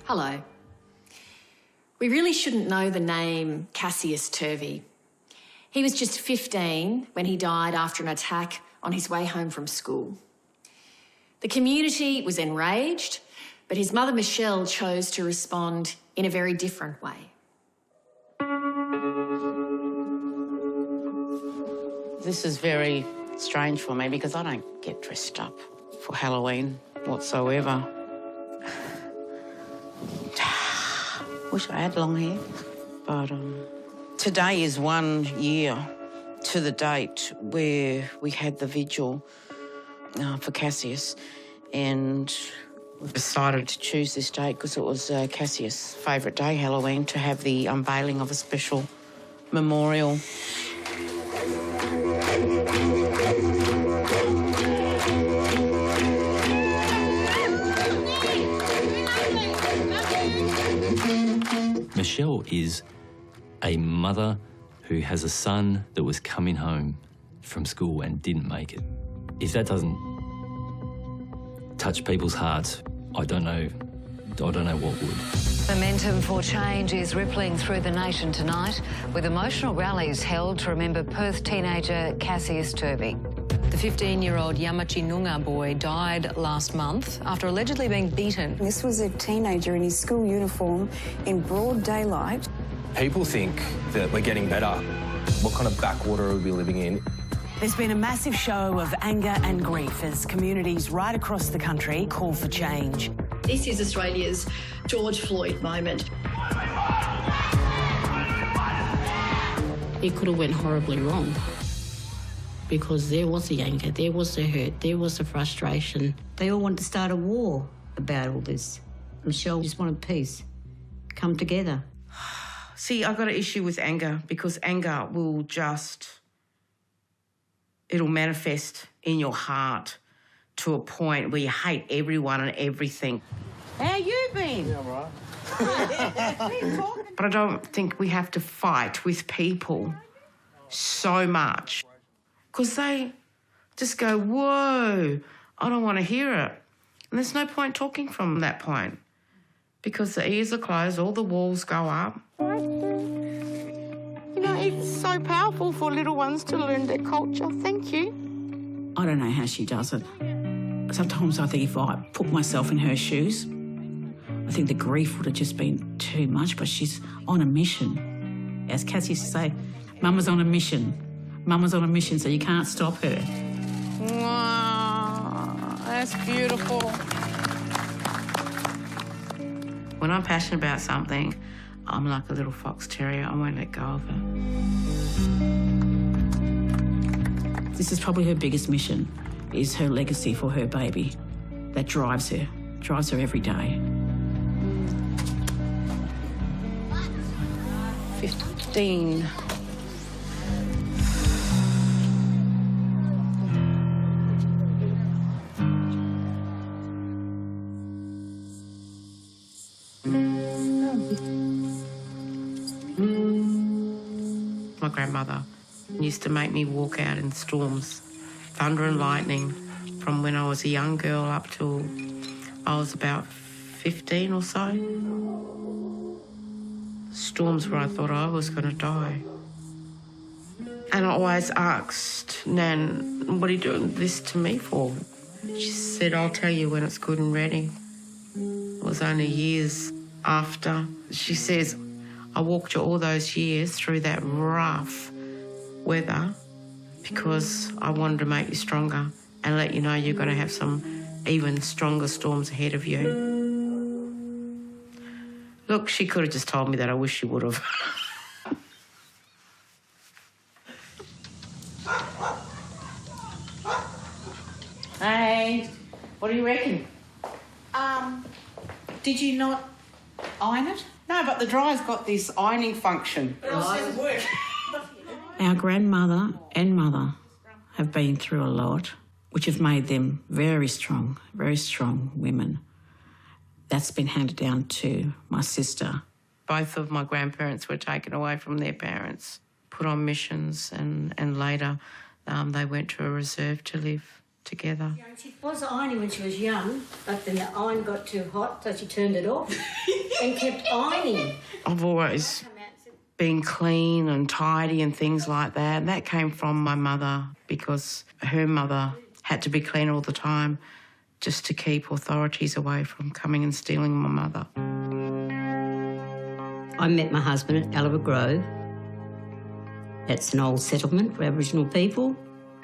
Hello. We really shouldn't know the name Cassius Turvey. He was just 15 when he died after an attack on his way home from school. The community was enraged, but his mother Michelle chose to respond in a very different way. This is very strange for me because I don't get dressed up for Halloween whatsoever. Wish I had long hair. But today is 1 year to the date where we had the vigil for Cassius, and we decided to choose this date because it was Cassius' favourite day, Halloween, to have the unveiling of a special memorial. Michelle is a mother who has a son that was coming home from school and didn't make it. If that doesn't touch people's hearts, I don't know what would. Momentum for change is rippling through the nation tonight, with emotional rallies held to remember Perth teenager Cassius Turvey. The 15-year-old Yamachinunga boy died last month after allegedly being beaten. This was a teenager in his school uniform in broad daylight. People think that we're getting better. What kind of backwater are we living in? There's been a massive show of anger and grief as communities right across the country call for change. This is Australia's George Floyd moment. It could have went horribly wrong because there was the anger, there was the hurt, there was the frustration. They all wanted to start a war about all this. Michelle just wanted peace. Come together. See, I've got an issue with anger because anger will it'll manifest in your heart to a point where you hate everyone and everything. How you been? Yeah, I'm right. But I don't think we have to fight with people so much because they just go, whoa, I don't want to hear it. And there's no point talking from that point because the ears are closed, all the walls go up. You know, it's so powerful for little ones to learn their culture. Thank you. I don't know how she does it. Sometimes I think if I put myself in her shoes, I think the grief would have just been too much, but she's on a mission. As Cass used to say, Mama's on a mission. Mama's on a mission, so you can't stop her. Wow, that's beautiful. When I'm passionate about something, I'm like a little fox terrier. I won't let go of it. This is probably her biggest mission, is her legacy for her baby. That drives her every day. 15. My grandmother used to make me walk out in storms, thunder and lightning, from when I was a young girl up till I was about 15 or so. Storms where I thought I was going to die. And I always asked Nan, what are you doing this to me for? She said, I'll tell you when it's good and ready. It was only years after. She says, I walked you all those years through that rough weather because I wanted to make you stronger and let you know you're going to have some even stronger storms ahead of you. Look, she could have just told me that. I wish she would have. Hey, what do you reckon? Did you not iron it? No, but the dryer's got this ironing function. Our grandmother and mother have been through a lot, which have made them very strong women. That's been handed down to my sister. Both of my grandparents were taken away from their parents, put on missions, and later they went to a reserve to live. together. She was ironing when she was young, but then the iron got too hot, so she turned it off and kept ironing. I've always been clean and tidy and things like that. That came from my mother because her mother had to be clean all the time just to keep authorities away from coming and stealing my mother. I met my husband at Alaba Grove. That's an old settlement for Aboriginal people.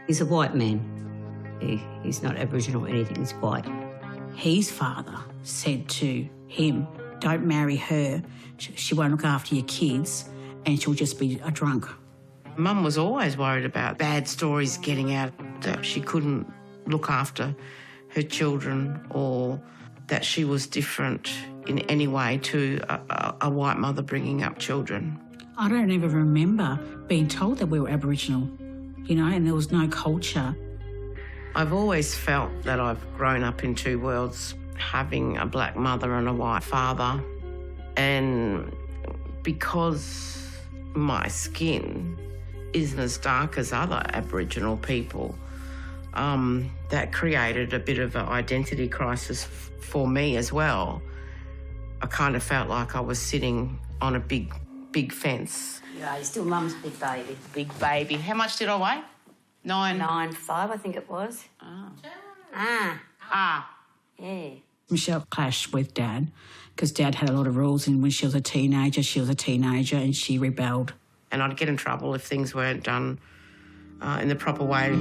He's a white man. He's not Aboriginal or anything, he's white. His father said to him, don't marry her, she won't look after your kids and she'll just be a drunk. Mum was always worried about bad stories getting out, that she couldn't look after her children or that she was different in any way to a white mother bringing up children. I don't ever remember being told that we were Aboriginal, you know, and there was no culture. I've always felt that I've grown up in two worlds, having a black mother and a white father. And because my skin isn't as dark as other Aboriginal people, that created a bit of an identity crisis for me as well. I kind of felt like I was sitting on a big fence. Yeah, you're still mum's big baby. Big baby. How much did I weigh? 9'5", I think it was. Yeah. Michelle clashed with Dad because Dad had a lot of rules, and when she was a teenager and she rebelled. And I'd get in trouble if things weren't done in the proper way.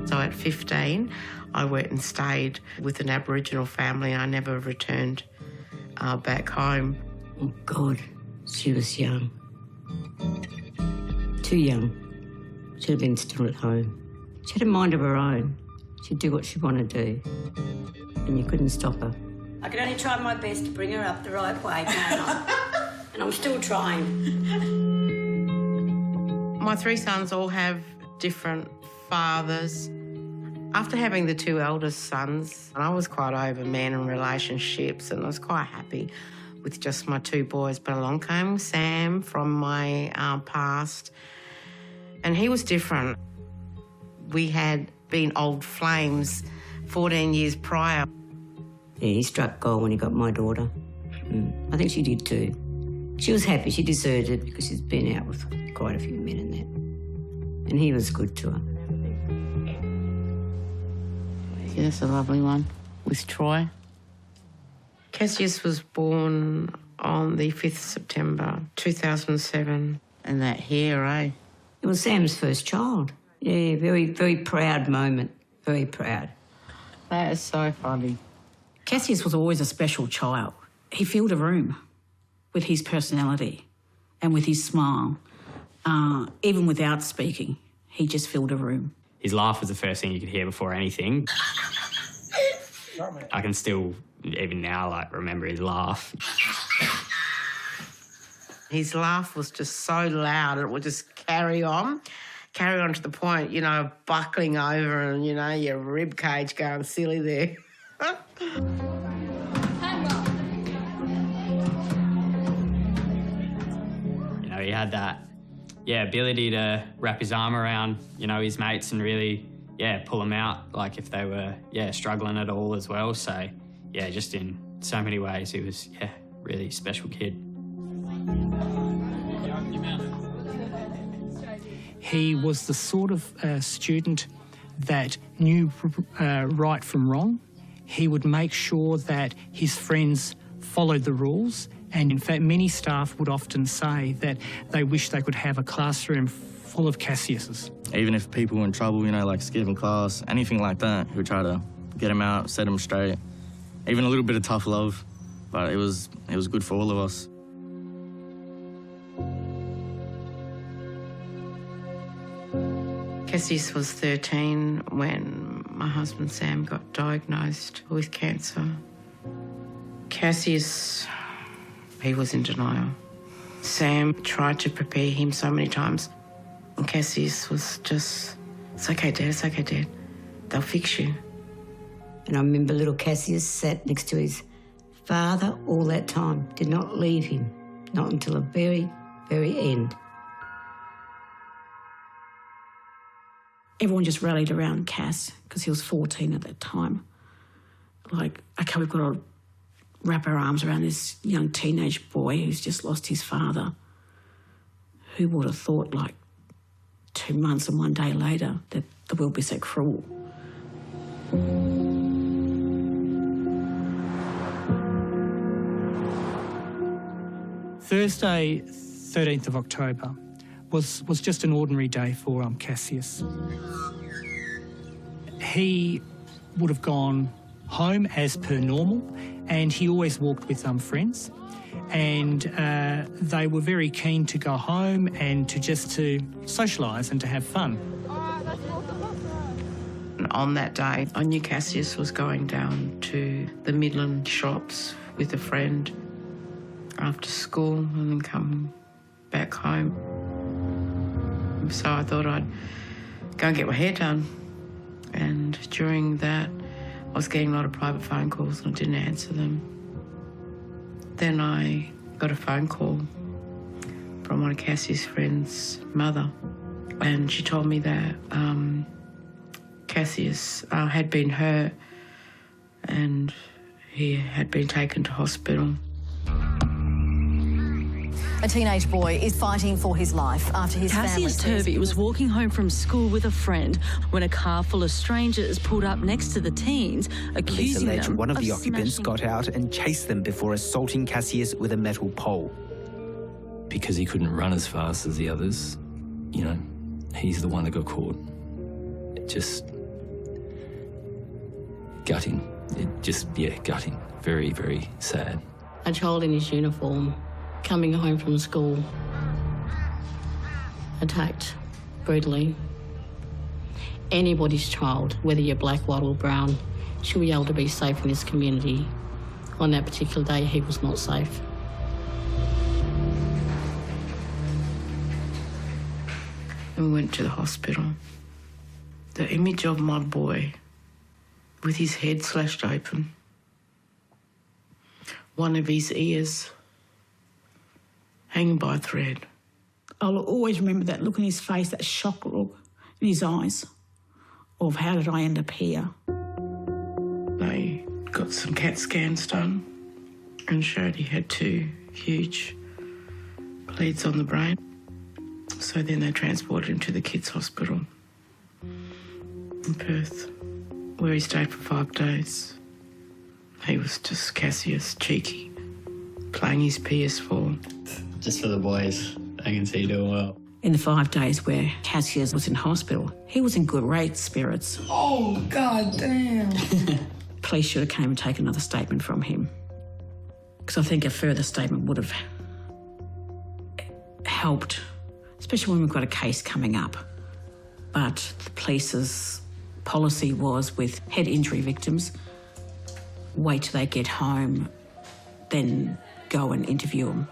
So at 15, I went and stayed with an Aboriginal family. I never returned back home. Oh, God, she was young. Too young. Should have been still at home. She had a mind of her own. She'd do what she wanted to do, and you couldn't stop her. I could only try my best to bring her up the right way, can't I? And I'm still trying. My three sons all have different fathers. After having the two eldest sons, I was quite over men and relationships, and I was quite happy with just my two boys. But along came Sam from my past, and he was different. We had been old flames 14 years prior. Yeah, he struck gold when he got my daughter. I think she did too. She was happy. She deserved it because she's been out with quite a few men and that. And he was good to her. Yeah, that's a lovely one with Troy. Cassius was born on the 5th September 2007. And that hair, eh? It was Sam's first child. Yeah, very, very proud moment. Very proud. That is so funny. Cassius was always a special child. He filled a room with his personality and with his smile. Even without speaking, he just filled a room. His laugh was the first thing you could hear before anything. I can still, even now, remember his laugh. His laugh was just so loud, it would just carry on to the point, you know, buckling over and, you know, your rib cage going silly there. You know, he had that, ability to wrap his arm around, you know, his mates and really, pull them out, like if they were, struggling at all as well. So, just in so many ways, he was, really special kid. He was the sort of student that knew right from wrong. He would make sure that his friends followed the rules, and in fact many staff would often say that they wish they could have a classroom full of Cassiuses. Even if people were in trouble, you know, like skipping class, anything like that, he would try to get them out, set them straight. Even a little bit of tough love, but it was good for all of us. Cassius was 13 when my husband Sam got diagnosed with cancer. Cassius, he was in denial. Sam tried to prepare him so many times, and Cassius was just, it's okay, Dad, they'll fix you. And I remember little Cassius sat next to his father all that time, did not leave him, not until the very, very end. everyone just rallied around Cass because he was 14 at that time. Like, okay, we've got to wrap our arms around this young teenage boy who's just lost his father. Who would have thought, like, 2 months and 1 day later that the world be so cruel? Thursday, 13th of October, was just an ordinary day for Cassius. He would have gone home as per normal, and he always walked with friends. And they were very keen to go home and to socialise and to have fun. On that day, I knew Cassius was going down to the Midland shops with a friend after school and then come back home. So I thought I'd go and get my hair done. And during that, I was getting a lot of private phone calls and I didn't answer them. Then I got a phone call from one of Cassius' friends' mother, and she told me that Cassius had been hurt and he had been taken to hospital. A teenage boy is fighting for his life after his Cassius Turvey was walking home from school with a friend when a car full of strangers pulled up next to the teens, accusing Police allege them one of the of occupants smashing... got out and chased them before assaulting Cassius with a metal pole. Because he couldn't run as fast as the others, you know, he's the one that got caught. It just... gutting. Gutting. Very, very sad. A child in his uniform coming home from school, attacked brutally. Anybody's child, whether you're black, white or brown, should be able to be safe in this community. On that particular day, he was not safe. And we went to the hospital. The image of my boy with his head slashed open, one of his ears hanging by a thread. I'll always remember that look in his face, that shock look in his eyes of how did I end up here? They got some CAT scans done and showed he had 2 huge bleeds on the brain. So then they transported him to the kids' hospital in Perth, where he stayed for 5 days. He was just Cassius, cheeky, playing his PS4. Just for the boys, I can see you doing well. In the 5 days where Cassius was in hospital, he was in great spirits. Oh, God damn. Police should have came and taken another statement from him, because I think a further statement would have helped, especially when we've got a case coming up. But the police's policy was with head injury victims, wait till they get home, then go and interview them.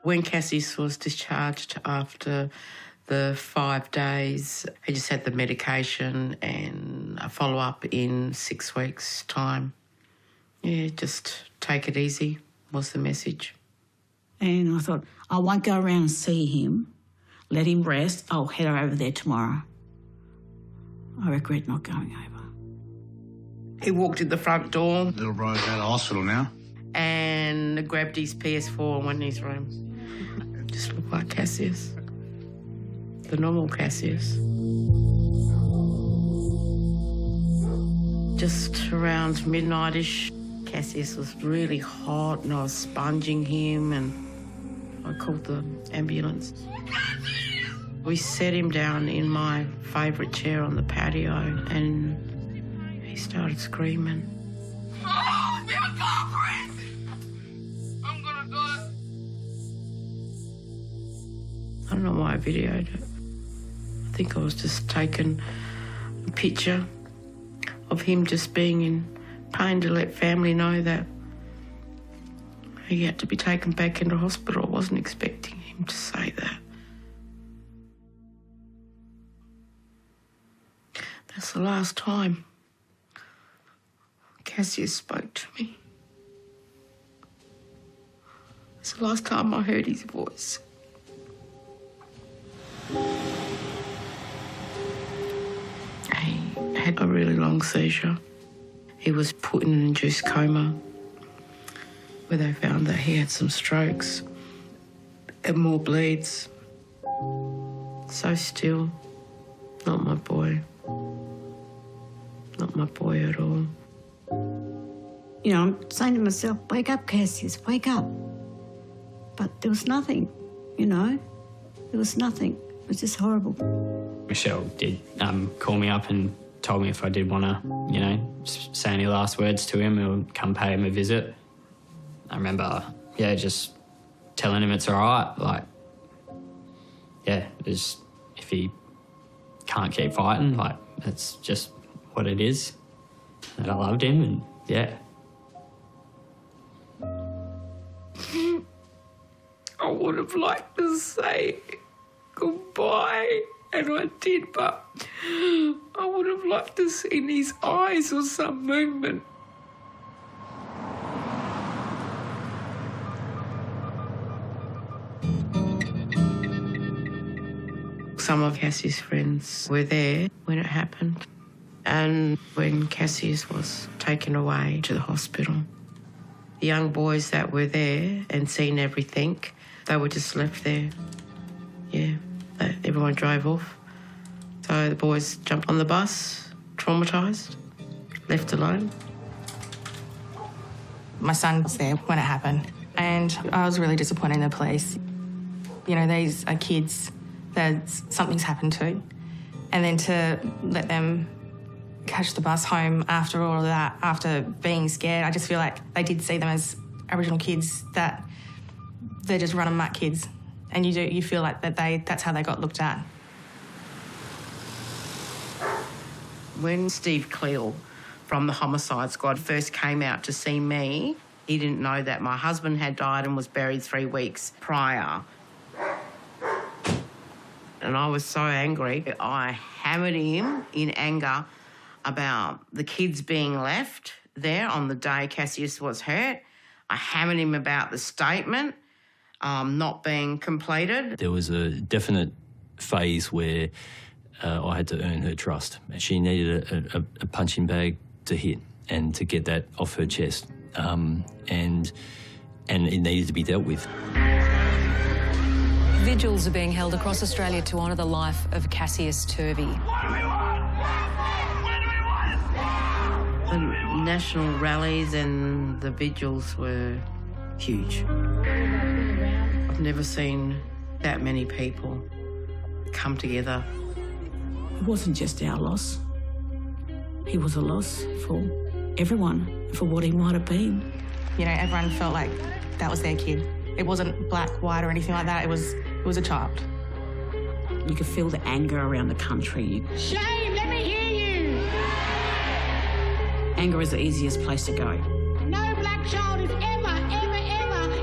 When Cassius was discharged after the 5 days, he just had the medication and a follow-up in 6 weeks' time. Yeah, just take it easy was the message. And I thought, I won't go around and see him, let him rest, I'll head over there tomorrow. I regret not going over. He walked in the front door. Little bro's out of hospital now. And grabbed his PS4 and went in his room. Just looked like Cassius. The normal Cassius. Just around midnight-ish, Cassius was really hot and I was sponging him and I called the ambulance. We set him down in my favourite chair on the patio and he started screaming. Oh, my girlfriend! I'm gonna die. I don't know why I videoed it. I think I was just taking a picture of him just being in pain to let family know that he had to be taken back into hospital. I wasn't expecting him to say that. That's the last time Cassius spoke to me. It's the last time I heard his voice. had a really long seizure. He was put in an induced coma where they found that he had some strokes and more bleeds. So still, not my boy. Not my boy at all. You know, I'm saying to myself, wake up, Cassius, wake up. But there was nothing, you know. There was nothing. It was just horrible. Michelle did call me up and told me if I did want to, you know, say any last words to him or come pay him a visit. I remember, yeah, just telling him it's all right. Like, yeah, just if he can't keep fighting, like, that's just what it is. And I loved him and, yeah. I would have liked to say goodbye, and I did, but I would have liked to see in his eyes or some movement. Some of Cassie's friends were there when it happened, and when Cassius was taken away to the hospital, the young boys that were there and seen everything, they were just left there. Yeah, everyone drove off. So the boys jumped on the bus, traumatised, left alone. My son was there when it happened, and I was really disappointed in the police. You know, these are kids that something's happened to, and then to let them catch the bus home after all of that, after being scared, I just feel like they did see them as Aboriginal kids, that they're just run amok kids, and you feel like that's how they got looked at. When Steve Cleal from the homicide squad first came out to see me, he didn't know that my husband had died and was buried 3 weeks prior. And I was so angry, I hammered him in anger about the kids being left there on the day Cassius was hurt. I hammered him about the statement not being completed. There was a definite phase where I had to earn her trust. She needed a punching bag to hit and to get that off her chest, and it needed to be dealt with. Vigils are being held across Australia to honour the life of Cassius Turvey. The national rallies and the vigils were huge. I've never seen that many people come together. It wasn't just our loss. He was a loss for everyone, for what he might have been. You know, everyone felt like that was their kid. It wasn't black, white or anything like that. It was a child. You could feel the anger around the country. Shea, let me hear you! Anger is the easiest place to go. No black child is ever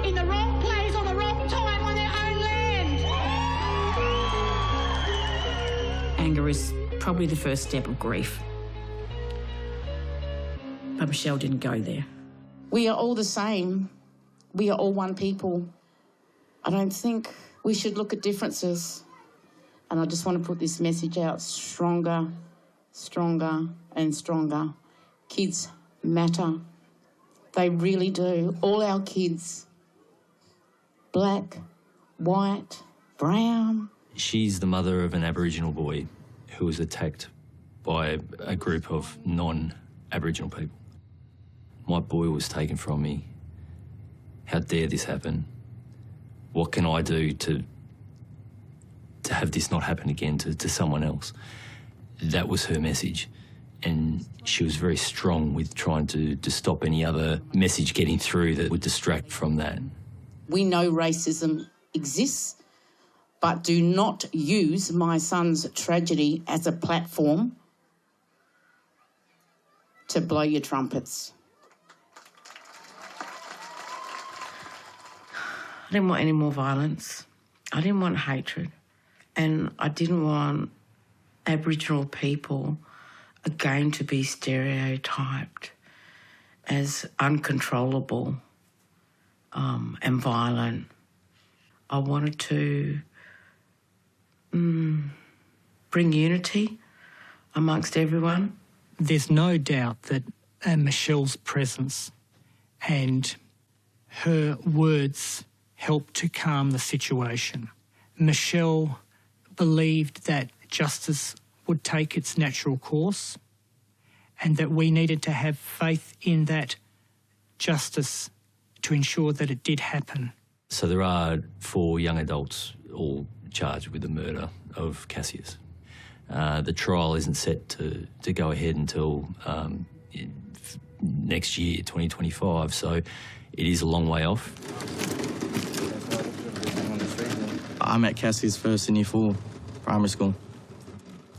in the wrong place or the wrong time on their own land. Anger is probably the first step of grief. But Michelle didn't go there. We are all the same. We are all one people. I don't think we should look at differences. And I just want to put this message out stronger, stronger and stronger. Kids matter. They really do. All our kids. Black, white, brown. She's the mother of an Aboriginal boy who was attacked by a group of non-Aboriginal people. My boy was taken from me. How dare this happen? What can I do to have this not happen again to someone else? That was her message. And she was very strong with trying to stop any other message getting through that would distract from that. We know racism exists, but do not use my son's tragedy as a platform to blow your trumpets. I didn't want any more violence. I didn't want hatred. And I didn't want Aboriginal people again to be stereotyped as uncontrollable and violent. I wanted to bring unity amongst everyone. There's no doubt that Michelle's presence and her words helped to calm the situation. Michelle believed that justice would take its natural course and that we needed to have faith in that justice to ensure that it did happen. So there are 4 young adults all charged with the murder of Cassius. The trial isn't set to go ahead until next year, 2025, so it is a long way off. I met Cassius first in year 4, primary school.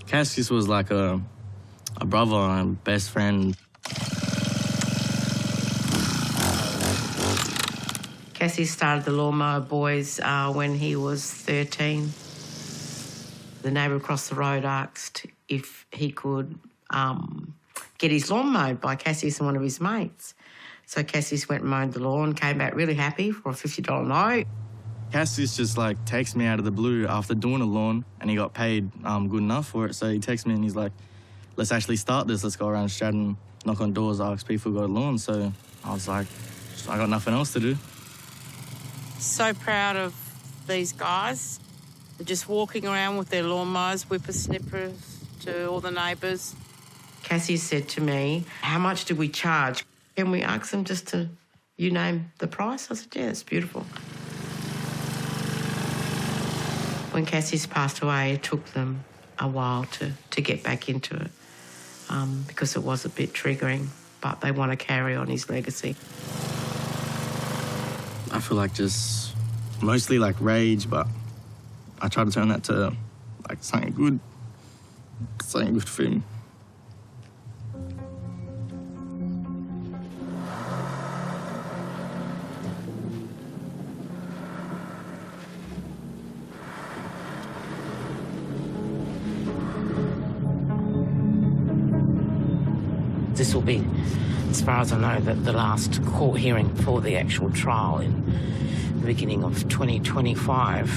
Cassius was like a brother and a best friend. Cassius started the Lawnmower Boys when he was 13. The neighbour across the road asked if he could get his lawn mowed by Cassius and one of his mates. So Cassius went and mowed the lawn, came back really happy for a $50 note. Cassius just like texted me out of the blue after doing the lawn, and he got paid good enough for it. So he texted me and he's like, let's actually start this. Let's go around Stratton, knock on doors, ask people who got a lawn. So I was like, I got nothing else to do. So proud of these guys. They're just walking around with their lawnmowers, whippersnippers to all the neighbours. Cassius said to me, how much do we charge? Can we ask them just to, you name the price? I said, yeah, it's beautiful. When Cassius passed away, it took them a while to get back into it because it was a bit triggering, but they want to carry on his legacy. I feel like just mostly like rage, but I try to turn that to like something good for him. This will be, as far as I know, the last court hearing for the actual trial in the beginning of 2025.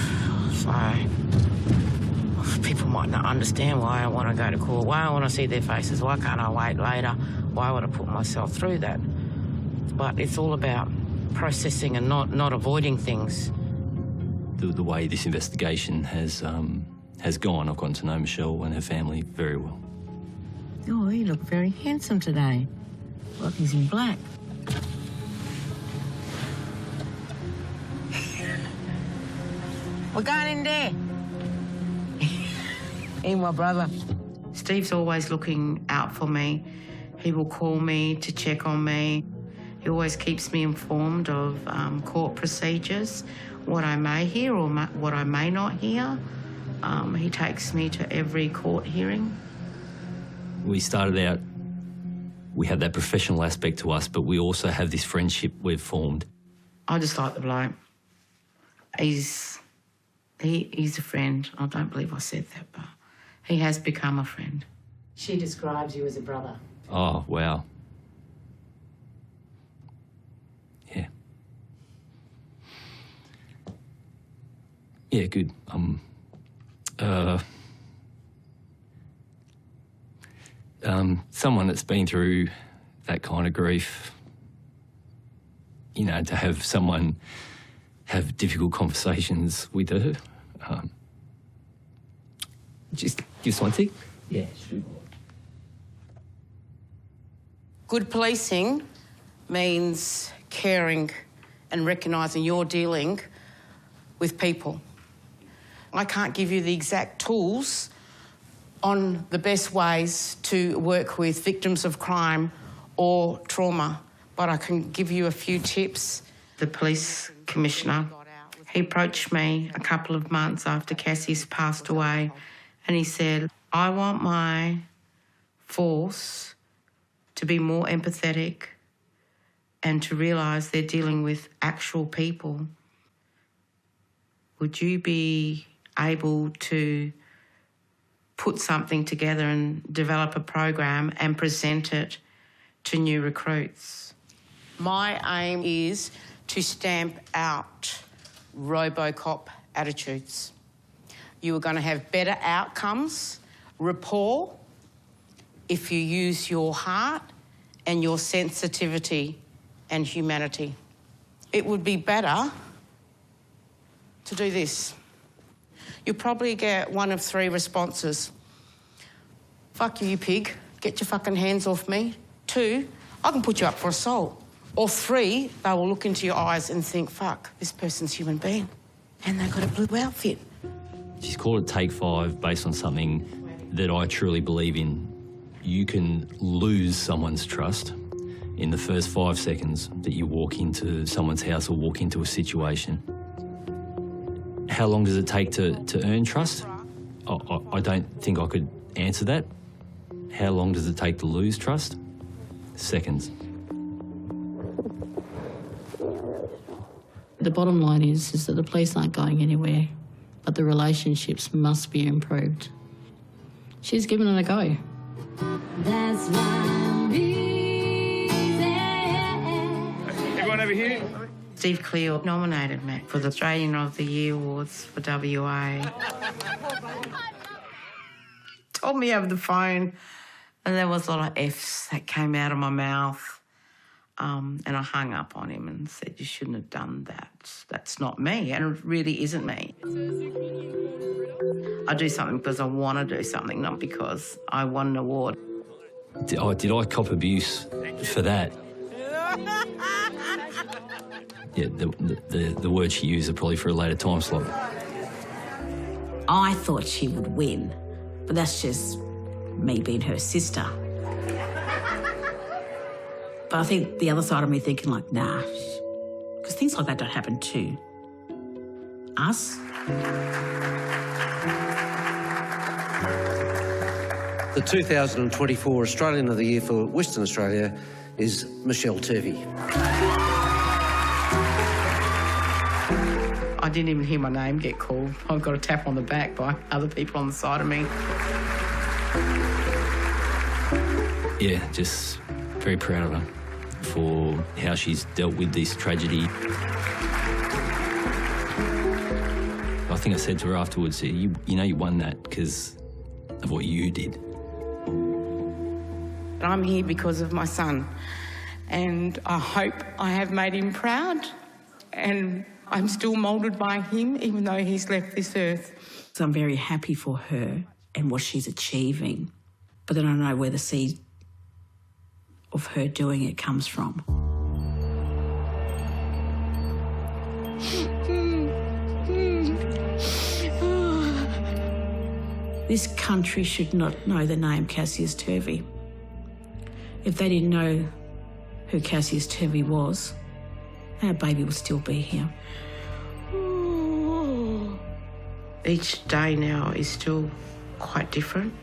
So people might not understand why I want to go to court, why I want to see their faces, why can't I wait later, why would I put myself through that? But it's all about processing and not avoiding things. The way this investigation has gone, I've gotten to know Michelle and her family very well. Oh, you look very handsome today. Like he's in black. We're going in there. Hey, my brother. Steve's always looking out for me. He will call me to check on me. He always keeps me informed of court procedures, what I may hear or what I may not hear. He takes me to every court hearing. We started out, we had that professional aspect to us, but we also have this friendship we've formed. I just like the bloke. He's a friend. I don't believe I said that, but he has become a friend. She describes you as a brother. Oh, wow. Yeah. Yeah, good. Someone that's been through that kind of grief, you know, to have someone have difficult conversations with her. Just give us one thing. Yeah, sure. Good policing means caring and recognising you're dealing with people. I can't give you the exact tools on the best ways to work with victims of crime or trauma, but I can give you a few tips. The police commissioner, he approached me a couple of months after Cassius passed away, and he said, I want my force to be more empathetic and to realise they're dealing with actual people. Would you be able to put something together and develop a program and present it to new recruits? My aim is to stamp out RoboCop attitudes. You are going to have better outcomes, rapport, if you use your heart and your sensitivity and humanity. It would be better to do this. You'll probably get one of 3 responses. Fuck you, you pig. Get your fucking hands off me. 2, I can put you up for assault. Or 3, they will look into your eyes and think, fuck, this person's a human being. And they've got a blue outfit. She's called it Take 5 based on something that I truly believe in. You can lose someone's trust in the first 5 seconds that you walk into someone's house or walk into a situation. How long does it take to earn trust? I don't think I could answer that. How long does it take to lose trust? Seconds. The bottom line is that the police aren't going anywhere, but the relationships must be improved. She's given it a go. That's why Everyone over here? Steve Cleo nominated me for the Australian of the Year Awards for WA. Told me over the phone, and there was a lot of F's that came out of my mouth. And I hung up on him and said, you shouldn't have done that. That's not me, and it really isn't me. I do something because I want to do something, not because I won an award. Did I cop abuse for that? Yeah, the words she used are probably for a later time slot. I thought she would win, but that's just me being her sister. But I think the other side of me thinking like, nah, because things like that don't happen to us. The 2024 Australian of the Year for Western Australia is Michelle Turvey. I didn't even hear my name get called. I got a tap on the back by other people on the side of me. Yeah, just very proud of her for how she's dealt with this tragedy. I think I said to her afterwards, you know you won that because of what you did. I'm here because of my son, and I hope I have made him proud, and I'm still moulded by him even though he's left this earth. So I'm very happy for her and what she's achieving, but then I know where the seed of her doing it comes from. This country should not know the name Cassius Turvey. If they didn't know who Cassius Turvey was, our baby would still be here. Each day now is still quite different.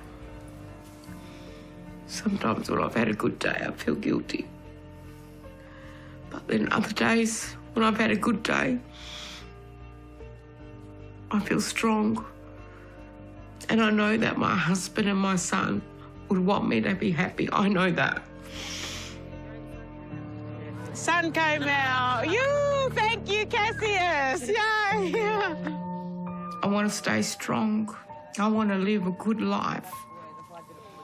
Sometimes when I've had a good day, I feel guilty. But then other days, when I've had a good day, I feel strong. And I know that my husband and my son would want me to be happy. I know that. Sun came out. Thank you, Cassius. Yay! I want to stay strong. I want to live a good life,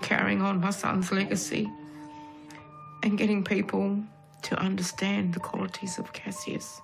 carrying on my son's legacy and getting people to understand the qualities of Cassius.